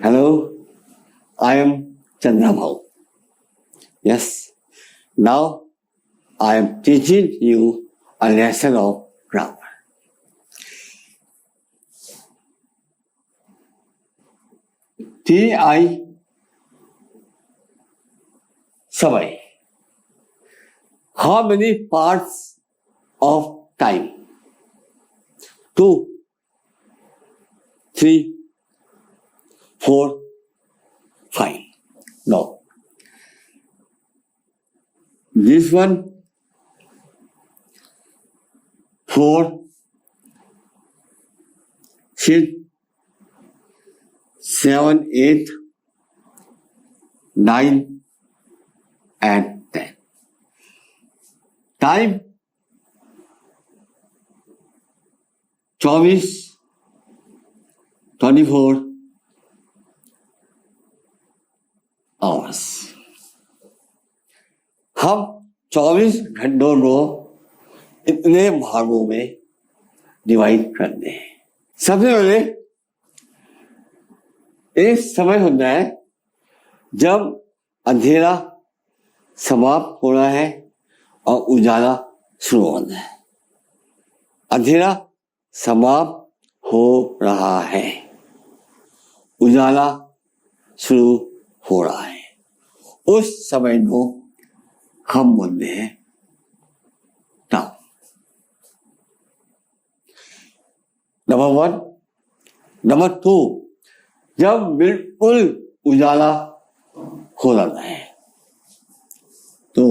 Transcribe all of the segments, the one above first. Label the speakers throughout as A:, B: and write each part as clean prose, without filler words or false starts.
A: Hello, I am Chandrabhau. Yes, now I am teaching you a lesson of grammar. Ti Samay. How many parts of time? 2, 3, 4, 5. No. This one 4, 6, 7, 8, 9 and 10. Time 24, 24 hours. हम 24 घंटों को इतने भागों में divide करते हैं. सबसे पहले एक समय होता है जब अंधेरा समाप्त हो रहा है और उजाला शुरू होना है. अंधेरा समाप्त हो रहा है, उजाला शुरू हो रहा है. उस समय को हम बोलते हैं टाइम. नंबर 1. नंबर 2, जब बिल्कुल उजाला हो जाता है तो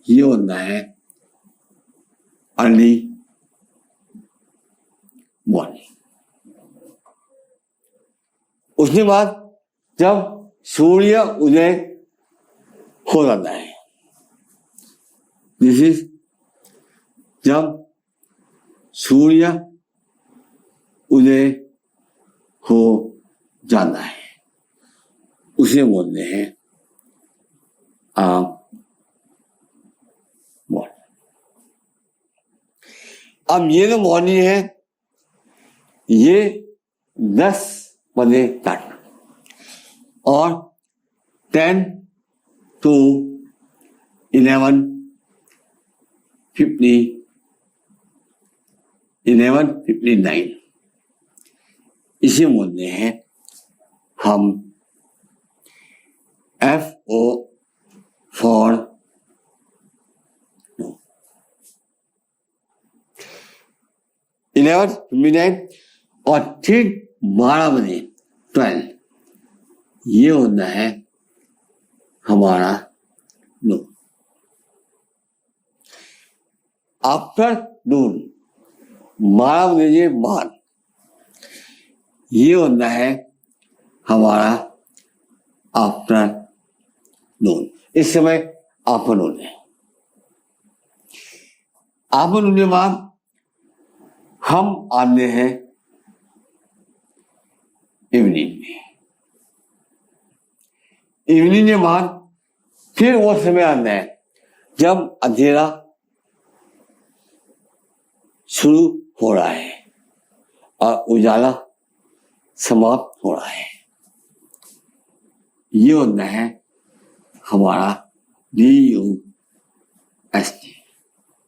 A: ये होता है अर्ली मॉर्निंग. उसके बाद जब सूर्य उदय हो जाता है, दिस इज जब सूर्य उदय हो जाता है, उसे बोलते हैं मॉर्निंग. अब ये जो मॉर्निंग है ये 10 बजे तक और 10 to 11:59 इसे बोलते हैं हम FO for 11:59 और ठीक 12 बजे 12 ये होता है हमारा नून. आफ्टर नून 12 बजे के बाद ये होता है हमारा आफ्टर नून. इस समय आफ्टरनून है. आफ्टरनून के बाद हम आते हैं इवनिंग में. इवनिंग के बाद फिर वो समय आता है जब अंधेरा शुरू हो रहा है और उजाला समाप्त हो रहा है. ये होता है हमारा DUST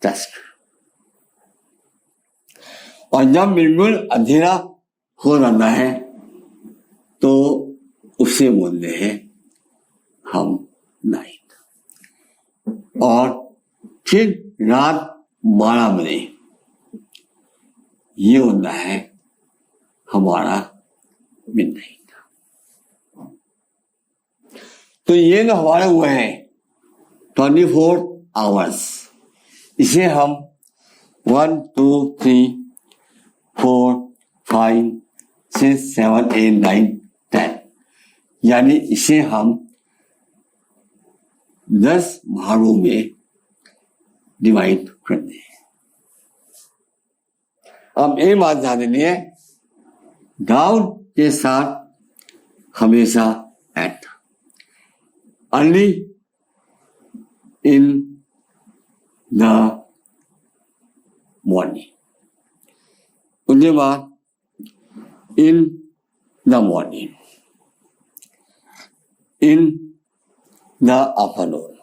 A: dusk. और जब बिल्कुल अंधेरा हो जाता है तो उसे बोलते हैं हम नाइट. और फिर रात 12 बजे ये होता है हमारा मिडनाइट. तो ये जो हमारे हुए हैं 24 आवर्स, इसे हम 1, 2, 3, 4, 5, 6, 7, 8, 9, 10 यानी इसे हम 10 भागों में डिवाइड करते हैं. अब एक बात ध्यान देनी है, डाउन के साथ हमेशा at. Early in the morning, उसके बाद इन the morning, in the afternoon,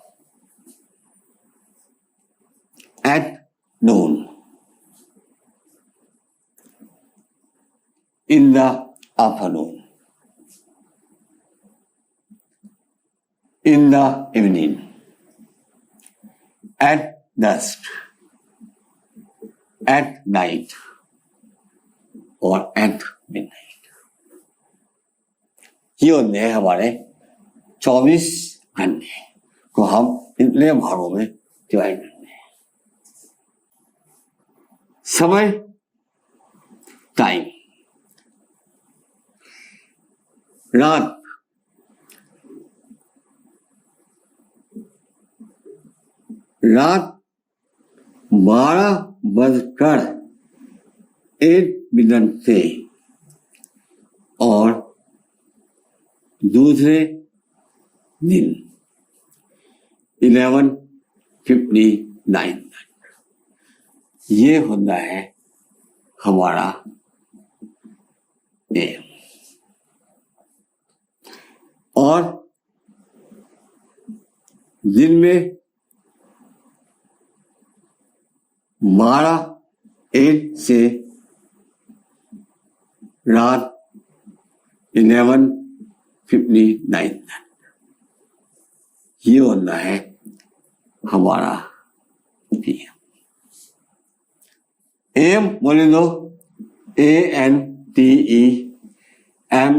A: at noon, in the afternoon, in the evening, at dusk, at night, or at midnight. ये होते हैं हमारे 24 घंटे को हम इतने भागों में डिवाइड करते हैं। समय, टाइम, रात, रात 12:01 से और दूसरे दिन 11:59 तक। ये होता है हमारा एम। और दिन में 12:08 से रात 11:59 तक। ये होता है हमारा पीएम। एम बोले तो ANTEMERIDIAN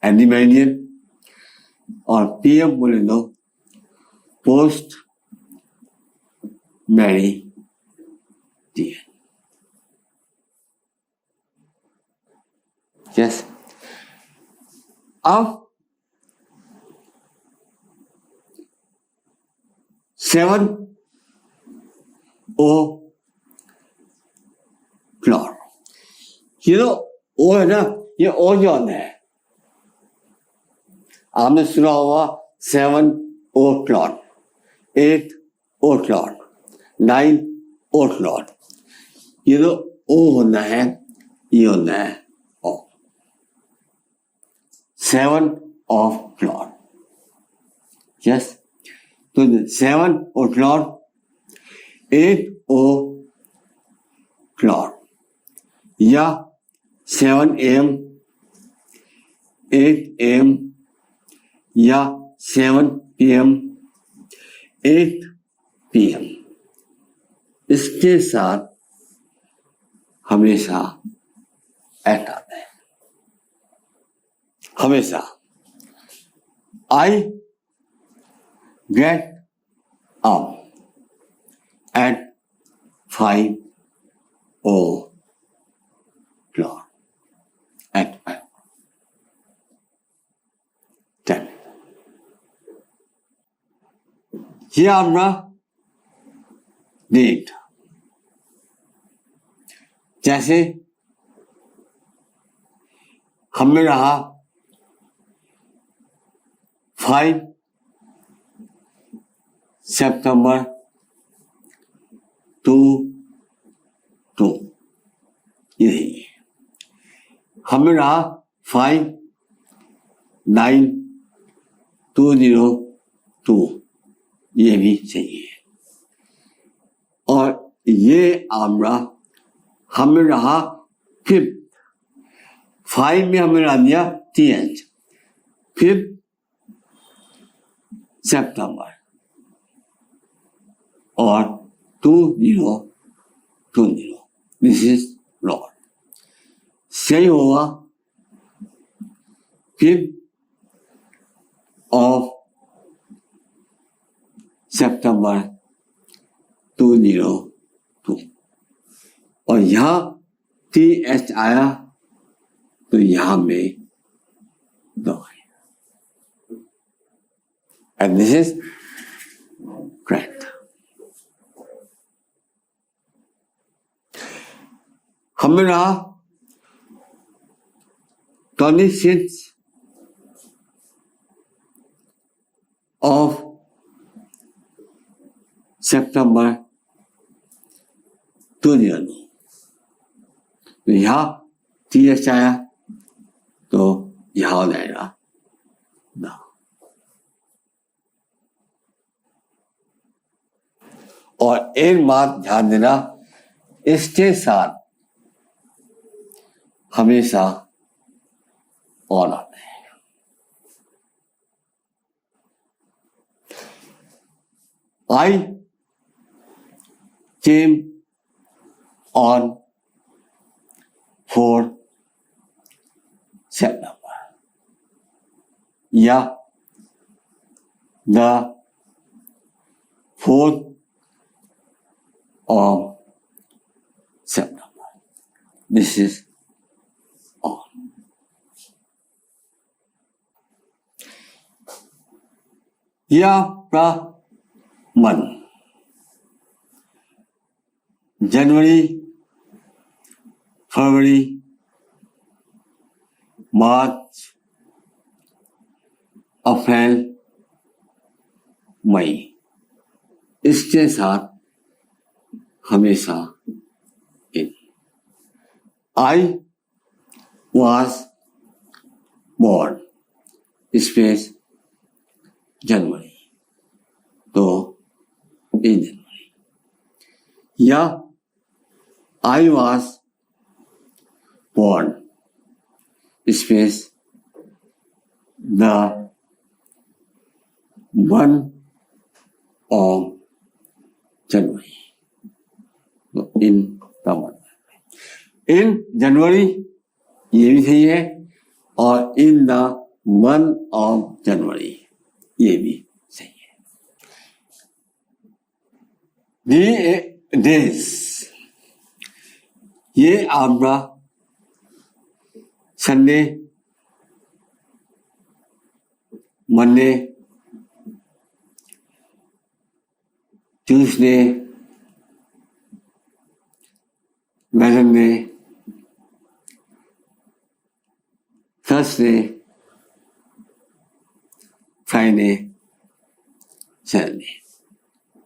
A: एंटीमेरिडियन। और पीएम बोले तो पोस्ट मेरिडियन। यस, अब 7:00 ये तो ओ है ना, ये ओ जॉन है। आपने सुना होगा 7:00, 8:00, 9:00। ये तो ओ होना है, ये होना है ओ। 7:00, यस। तो 7:00, 8:00 या 7 AM, 8 AM या 7 PM, 8 PM, इसके साथ हमेशा एट आता है। हमेशा I get up at 5:00 at 10। ये আমরা डेट। जैसे हमें रहा 5 सितंबर 2 यही है। हमें रहा 5/9/2002 ये भी चाहिए। और ये आमरा हमें रहा 5 में हमें रह दिया TH 5 सितंबर और 2020। This is Lord. सही होगा 5 सितंबर 2002। और यहाँ TH आया तो यहाँ में दो आया। And this is correct. हमें रहा 26 सितंबर 2002। तो यहाँ TH आया तो यहाँ हो जाएगा ना। और एक बात ध्यान देना, इसके साथ हमेशा ऑन आते हैं। I came on 4 September या the 4th of September. This is on. या आपका मन जनवरी, फरवरी, मार्च, अप्रैल, मई, इसके साथ हमेशा इन। I was born स्पेस जनवरी, तो इन जनवरी। या I was born space the 1 of January, तो इन का मतलब इन जनवरी ये भी सही है और इन द 1 of जनवरी ये भी सही है। The days ये आपका Sunday, Monday, Tuesday, Wednesday, Thursday, Friday, Saturday,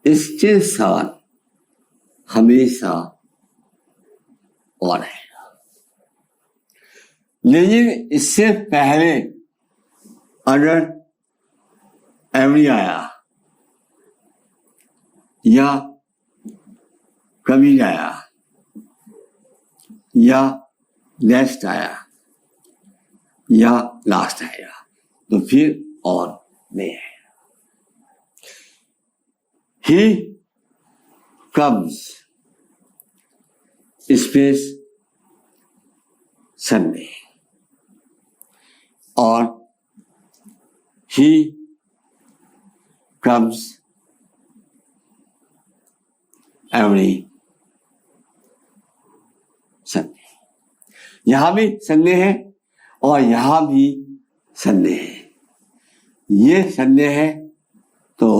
A: इसके साथ हमेशा और है। लेकिन इससे पहले अगर एवरी आया या कभी आया या नेक्स्ट आया या लास्ट आएगा तो फिर और नहीं है। ही कम्स स्पेस संडे और he comes every Sunday। यहां भी संडे है और यहां भी संडे है, ये संडे है तो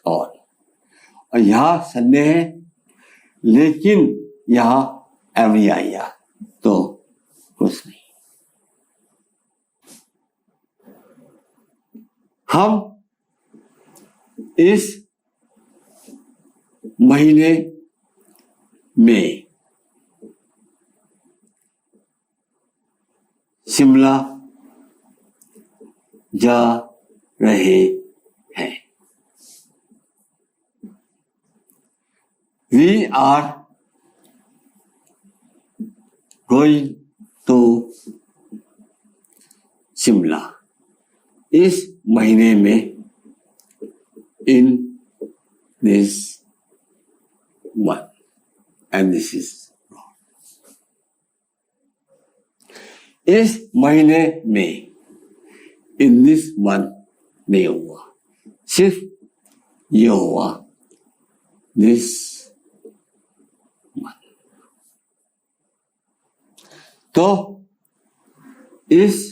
A: और यहां संडे है लेकिन यहां एवरी आया तो कुछ नहीं। हम इस महीने में शिमला जा रहे हैं। We are going to Shimla इस महीने में in this month and this is wrong। इस महीने में in this month नहीं हुआ, सिर्फ ये हुआ this month। तो इस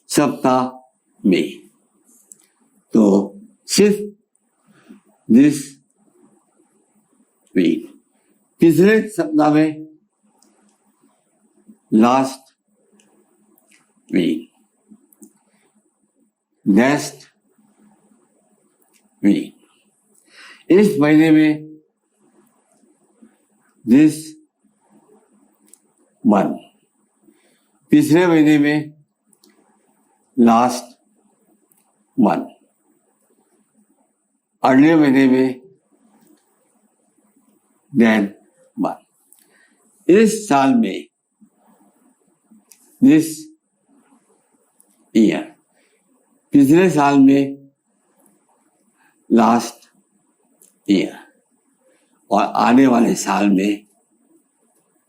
A: सप्ताह में तो सिर्फ दिस वीक, पिछले सप्ताह में लास्ट वीक, नेक्स्ट वीक, इस महीने में this month. पिछले महीने में last month. अगले महीने में then month. इस साल में this year. पिछले साल में last year. और आने वाले साल में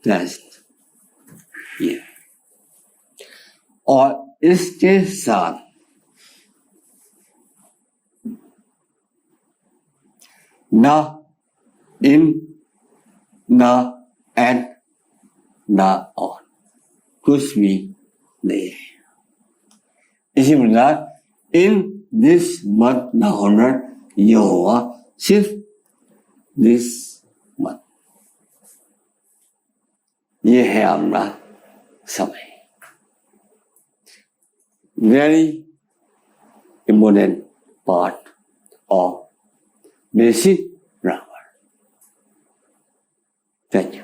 A: next year. और इसके साथ ना इन ना एंड ना और कुछ भी नहीं है। इसी प्रकार इन दिस मंथ ना होना ये होगा सिर्फ दिस मंथ। ये है हमारा समय। Very important part of basic grammar. Thank you.